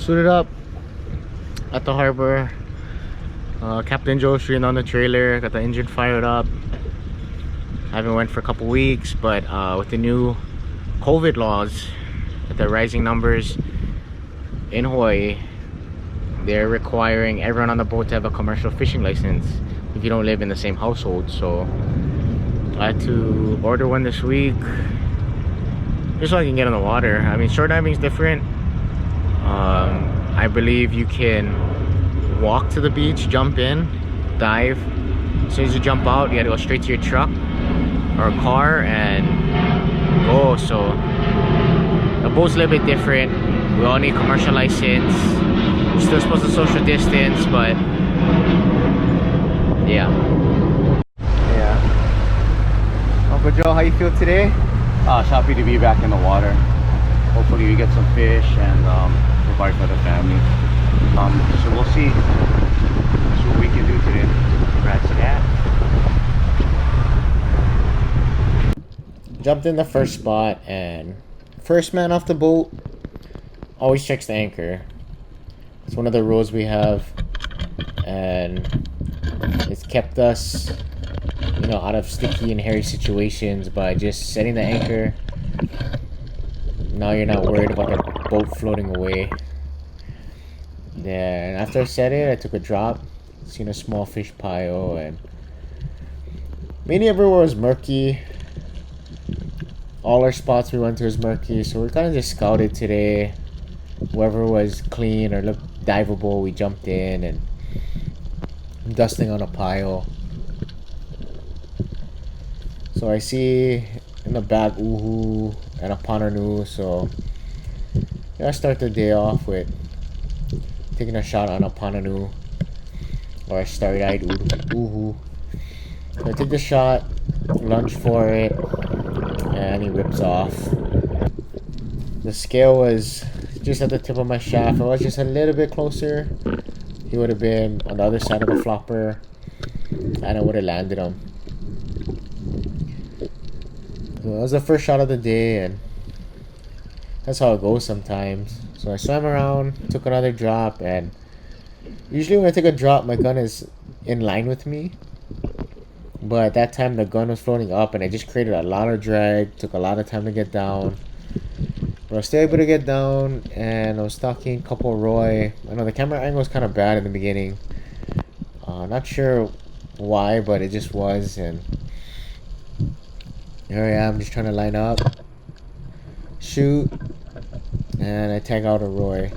suited up at the harbor. Captain Joe shooting on the trailer, got the engine fired up. I haven't went for a couple weeks, but with the new COVID laws, with the rising numbers in Hawaii, they're requiring everyone on the boat to have a commercial fishing license if you don't live in the same household. So I had to order one this week just so I can get on the water. I mean, shore diving is different. I believe you can walk to the beach, jump in, dive. As soon as you jump out, you gotta go straight to your truck or a car and go. So the boat's a little bit different. We all need commercial license. You're still supposed to social distance, but yeah. Uncle Joe, how you feel today? Happy to be back in the water. Hopefully we get some fish and provide for the family. So we'll see what we can do today. Congrats to that. Jumped in the first spot, and first man off the boat always checks the anchor. It's one of the rules we have, and it's kept us, you know, out of sticky and hairy situations by just setting the anchor. Now you're not worried about the boat floating away. Then after I set it, I took a drop, seen a small fish pile, and mainly everywhere was murky. All our spots we went to was murky, so we kind of just scouted today. Whoever was clean or looked diveable, we jumped in and dusting on a pile. So I see in the back uhu and a pananu, so yeah, I start the day off with taking a shot on a pananu or a starry-eyed uhu. So I take the shot, lunge for it, and he rips off. The scale was just at the tip of my shaft. If I was just a little bit closer, he would have been on the other side of the flopper and I would have landed him. So that was the first shot of the day, and that's how it goes sometimes. So I swam around, took another drop, and usually when I take a drop, my gun is in line with me. But at that time, the gun was floating up, and it just created a lot of drag. Took a lot of time to get down. But I was still able to get down, and I was stalking a couple Roy. I know the camera angle was kind of bad in the beginning. Not sure why, but it just was. And here I am, just trying to line up, shoot, and I tag out a Roy.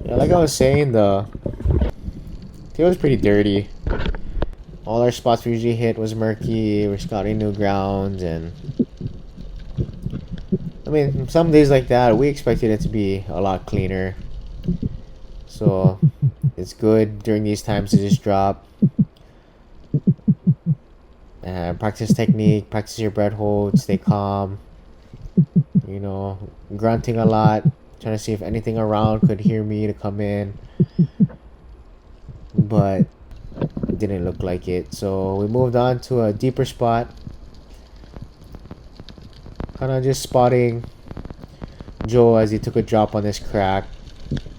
Yeah, like I was saying, the tail was pretty dirty. All our spots we usually hit was murky. We're scouting new grounds, and I mean, some days like that, we expected it to be a lot cleaner. So it's good during these times to just drop and practice technique, practice your breath hold, stay calm. You know, grunting a lot, trying to see if anything around could hear me to come in, but it didn't look like it. So we moved on to a deeper spot, kind of just spotting Joe as he took a drop on this crack.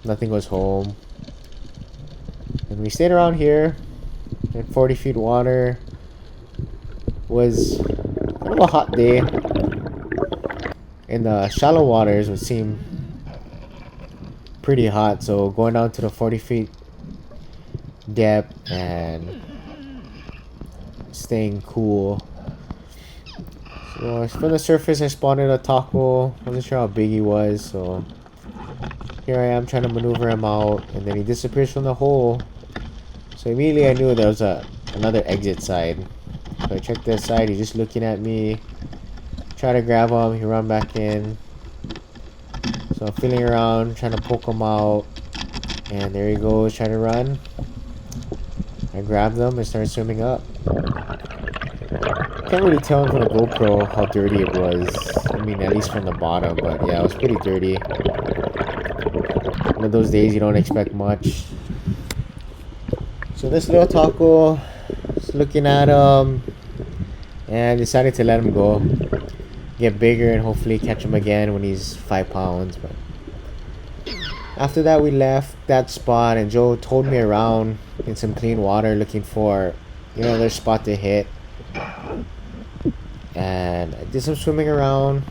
Nothing was home, and we stayed around here in 40 feet water. Was kind of a hot day. In the shallow waters would seem pretty hot, so going down to the 40 feet depth and staying cool. So from the surface I spotted a taco. Wasn't sure how big he was, so here I am trying to maneuver him out, and then he disappears from the hole. So immediately I knew there was another exit side. So I checked this side, he's just looking at me. Try to grab him, he run back in. So I'm feeling around, trying to poke him out. And there he goes, trying to run. I grabbed him and started swimming up. Can't really tell from the GoPro how dirty it was. I mean, at least from the bottom, but yeah, it was pretty dirty. One of those days you don't expect much. So this little taco, just looking at him. and decided to let him go, get bigger, and hopefully catch him again when he's 5 pounds. But after that, we left that spot, and Joe towed me around in some clean water looking for another spot to hit. And I did some swimming around,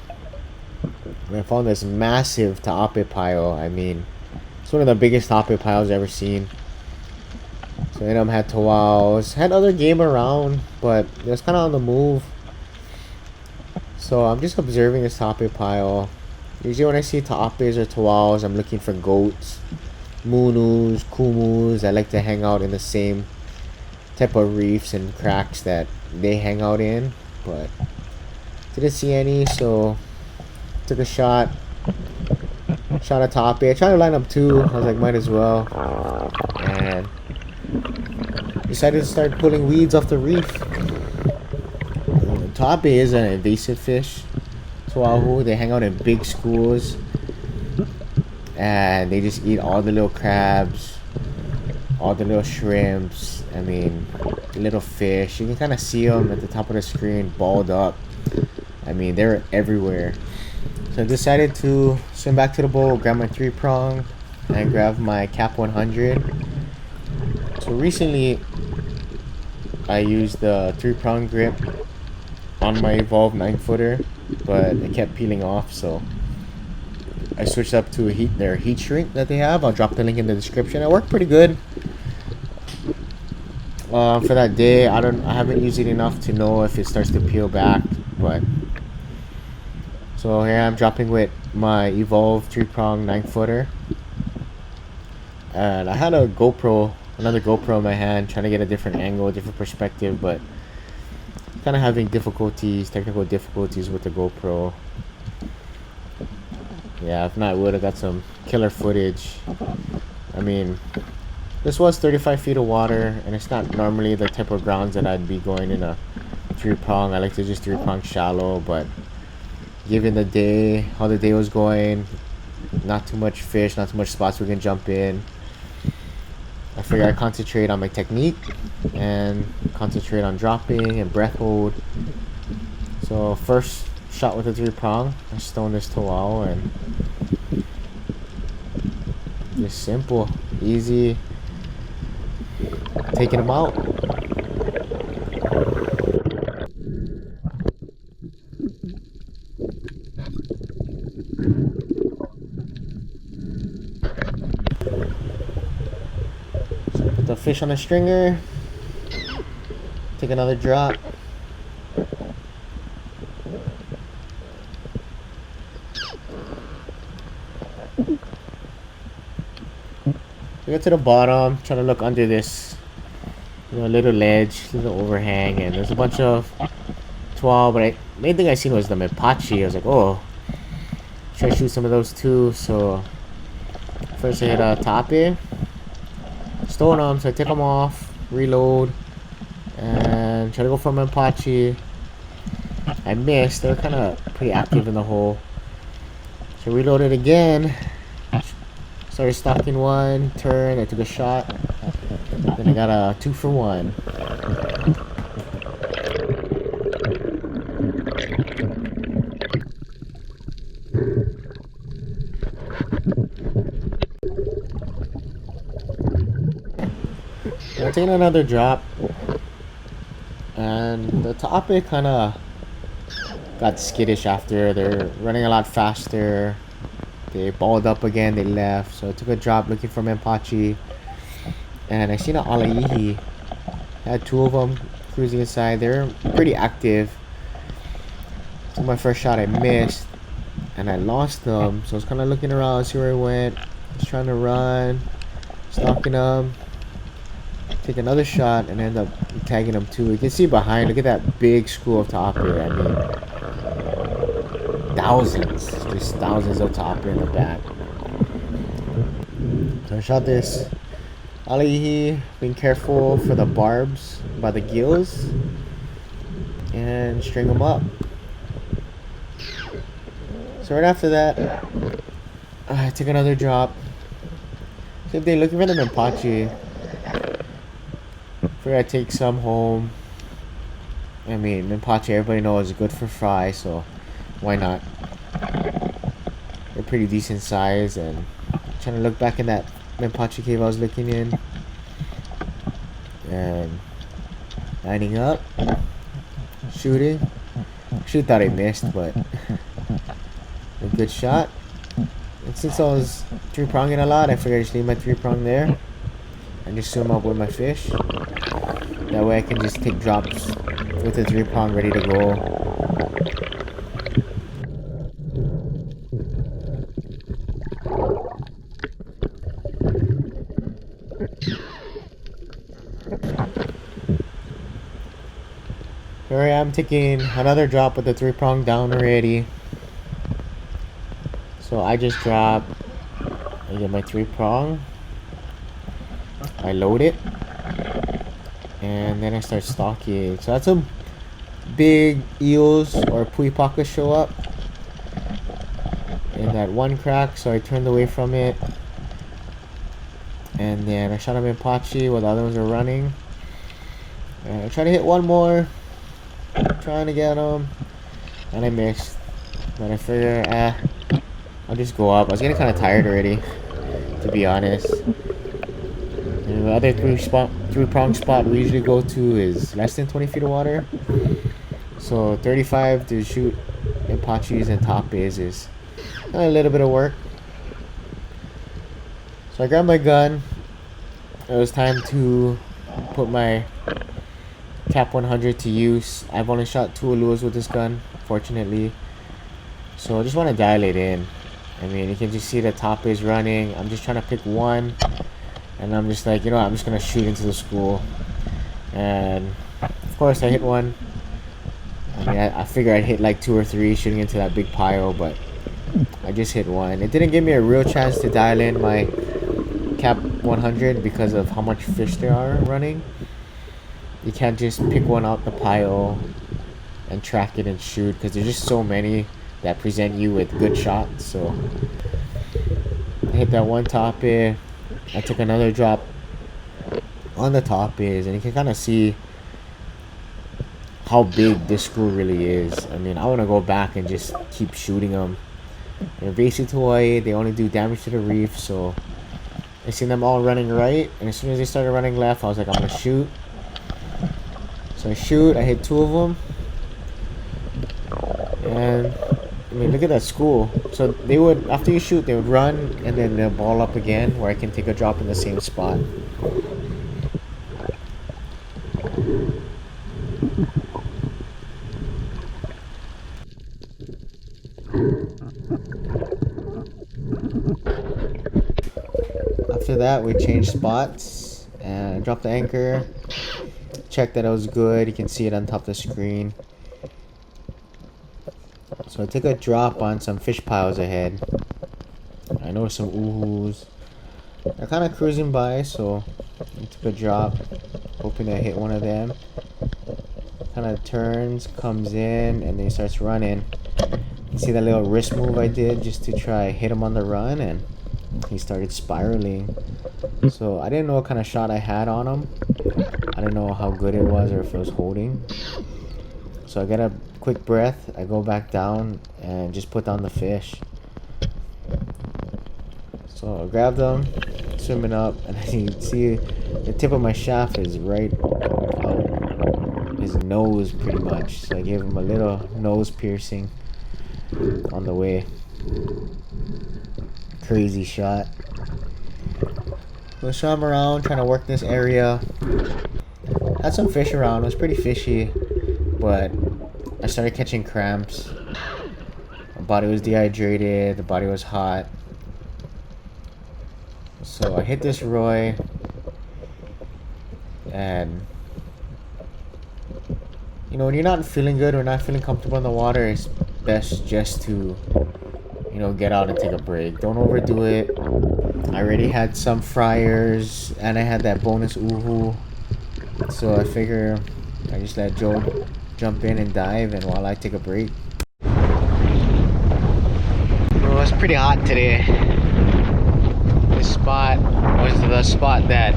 and I found this massive ta'ape pile. I mean, it's one of the biggest ta'ape piles I've ever seen. So I had tawals, had other game around, but it was kind of on the move. So I'm just observing this ta'ape pile. Usually when I see ta'apes or tawals, I'm looking for goats, munus, kumus. I like to hang out in the same type of reefs and cracks that they hang out in, but didn't see any, so took a shot a ta'ape. I tried to line up 2. I was like, might as well, and decided to start pulling weeds off the reef. Ta'ape is an invasive fish. Oahu, they hang out in big schools, and they just eat all the little crabs, all the little shrimps. I mean, little fish. You can kind of see them at the top of the screen, balled up. I mean, they're everywhere. So I decided to swim back to the boat, grab my 3-prong, and grab my Cap 100. So recently, I used the 3-prong grip on my Evolve 9-footer, but it kept peeling off, so I switched up to their heat shrink that they have. I'll drop the link in the description. It worked pretty good for that day. I haven't used it enough to know if it starts to peel back, but so here I'm dropping with my Evolve 3-prong 9-footer, and I had another GoPro in my hand, trying to get a different angle, a different perspective, but kind of having technical difficulties with the GoPro. Yeah, if not, I would have got some killer footage. I mean, this was 35 feet of water, and it's not normally the type of grounds that I'd be going in a 3-prong. I like to just 3-prong shallow, but given the day, how the day was going, not too much fish, not too much spots we can jump in, I figured I'd concentrate on my technique and concentrate on dropping and breath hold. So first shot with a 3-prong, I stone this towel, and just simple, easy, taking them out. Put the fish on a stringer, take another drop. We get to the bottom, trying to look under this little ledge, little overhang, and there's a bunch of 12, but main thing I seen was the mempachi. I was like, oh, try to shoot some of those too. So first I hit a ta'ape, stone them, so I take them off, reload, and try to go for mempachi. I missed. They were kind of pretty active in the hole, so reloaded again. Started stalking one, turned, I took a shot, then I got a 2 for 1. I'm taking another drop, and the ta'ape kind of got skittish after. They're running a lot faster. They balled up again, they left. So I took a drop looking for mempachi, and I seen an alaihi. Had 2 of them cruising inside. They're pretty active. So my first shot I missed, and I lost them. So I was kind of looking around, see where it went. I was trying to run, stalking them. Take another shot and end up tagging them too. You can see behind, look at that big school of ta'ape. I mean, thousands, just thousands of ta'ape in the back. So I shot this alaihi, being careful for the barbs by the gills, and string them up. So right after that, I took another drop. Same thing, looking for the mempachi. Figured I'd take some home. I mean, mempachi, everybody knows is good for fry, so why not? They're pretty decent size, and trying to look back in that mempachi cave I was looking in, and lining up, shooting. Actually thought I missed, but a good shot. And since I was three-pronging a lot, I figured I just leave my three-prong there and just swim up with my fish. That way I can just take drops with the three-prong ready to go. Here I am taking another drop with the three-prong down already. So I just drop, I get my three-prong, I load it, and then I start stalking. So that's some big eels or puipaka show up in that one crack, so I turned away from it. And then I shot a mempachi while the other ones were running. And I tried to hit one more, trying to get him, and I missed. But I figure, I'll just go up. I was getting kind of tired already, to be honest. And the other three-prong spot we usually go to is less than 20 feet of water. So 35 to shoot mempachis and tapes is a little bit of work. So I grabbed my gun. It was time to put my Cap 100 to use. I've only shot 2 aluas with this gun, fortunately. So I just want to dial it in. I mean, you can just see the top is running. I'm just trying to pick one, and I'm just like, you know what, I'm just gonna shoot into the school. And of course I hit one. I mean, I figured I'd hit like 2 or 3 shooting into that big pile, but I just hit one. It didn't give me a real chance to dial in my Cap 100 because of how much fish there are running. You can't just pick one out the pile and track it and shoot, because there's just so many that present you with good shots. So I hit that one tape. I took another drop on the tapes, and you can kind of see how big this school really is. I mean, I want to go back and just keep shooting them. In Invasive to Hawaii, they only do damage to the reef, so I seen them all running right, and as soon as they started running left, I was like, I'm gonna shoot. So I shoot, I hit 2 of them, and I mean, look at that school. So they would, after you shoot, they would run, and then they'll ball up again, where I can take a drop in the same spot. After that, we changed spots and dropped the anchor. Checked that it was good. You can see it on top of the screen. So I took a drop on some fish piles ahead. I noticed some uhus. They're kind of cruising by, so I took a drop, hoping to hit one of them. Kind of turns, comes in, and then he starts running. You see that little wrist move I did just to try hit him on the run, and he started spiraling. So I didn't know what kind of shot I had on him. I didn't know how good it was or if it was holding. So I get a quick breath, I go back down and just put down the fish. So I grabbed him, swimming up, and you can see the tip of my shaft is right out his nose pretty much. So I gave him a little nose piercing on the way. Crazy shot. So I swam around trying to work this area. Had some fish around, it was pretty fishy, but I started catching cramps. My body was dehydrated, the body was hot. So I hit this Roy, and you know, when you're not feeling good or not feeling comfortable in the water, it's best just to, you know, get out and take a break. Don't overdo it. I already had some fryers and I had that bonus uhu, so I figure I just let Joe jump in and dive, and while I take a break. Well, it's pretty hot today. This spot was the spot that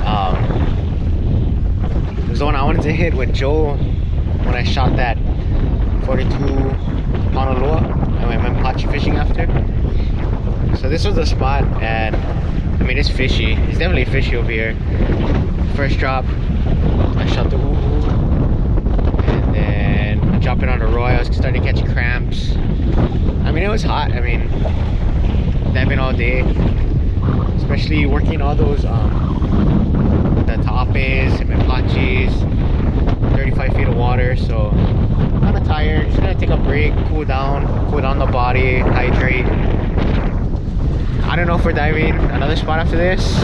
was the one I wanted to hit with Joe when I shot that 42 pound lure. I went mempachi fishing after. So this was the spot, and I mean it's fishy. It's definitely fishy over here. First drop, I shot the uhu, and then I dropped it on the roy. I was starting to catch cramps. I mean it was hot. I mean diving all day, especially working all those the tapes and mepachis, 35 feet of water. So kind of tired. Just gonna take a break, cool down the body, hydrate. I don't know if we're diving another spot after this,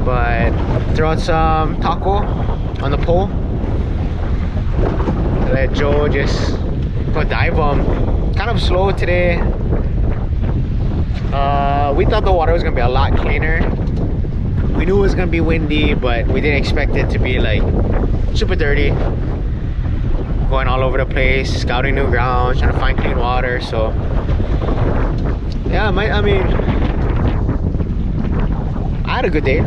but throw out some taco on the pole. Let Joe just go dive them. Kind of slow today. We thought the water was gonna be a lot cleaner. We knew it was gonna be windy, but we didn't expect it to be like super dirty. Going all over the place, scouting new grounds, trying to find clean water. So yeah, I mean, I had a good day.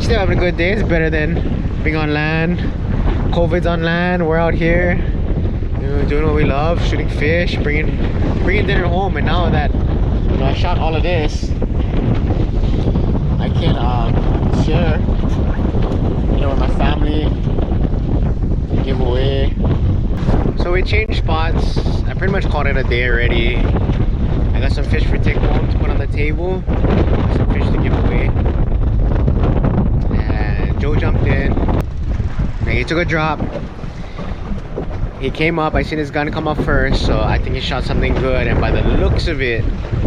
Still having a good day. It's better than being on land. COVID's on land. We're out here, you know, doing what we love, shooting fish, bringing dinner home. And now that I shot all of this, I can share, you know, with my family, give away. So we changed spots. I pretty much called it a day already. I got some fish for take home to put on the table, some fish to give away. And Joe jumped in. And he took a drop. He came up. I seen his gun come up first, so I think he shot something good. And by the looks of it,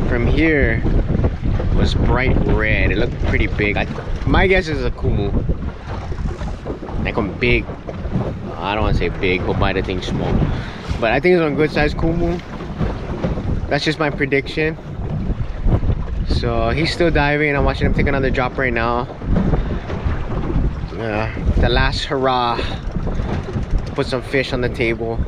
from here, it was bright red. It looked pretty big. My guess is a kumu. Like a big. I don't want to say big, but by the thing small. But I think it's on good size kumu. That's just my prediction. So he's still diving. I'm watching him take another drop right now. The last hurrah. Put some fish on the table.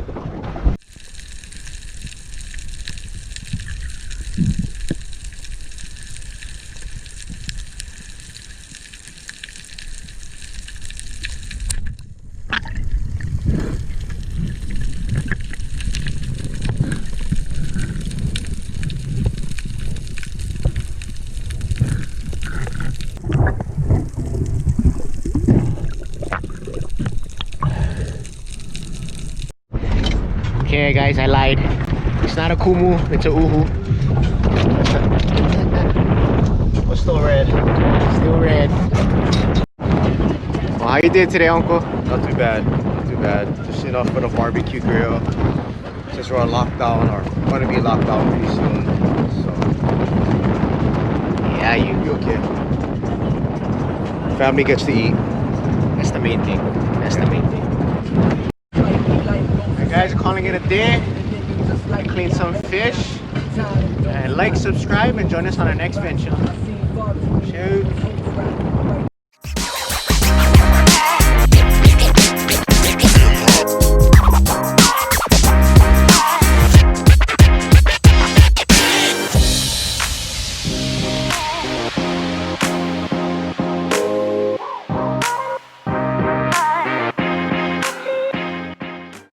Okay guys, I lied. It's not a kumu, it's a uhu. It's still red. Still red. Well, how you did today, Uncle? Not too bad, not too bad. Just sitting off with a barbecue grill. Since we're on lockdown, or going to be locked down pretty soon. So yeah, you okay. Family gets to eat. That's the main thing. That's the main thing. Guys, calling it a day. Clean some fish, and like, subscribe, and join us on our next venture. Shoot.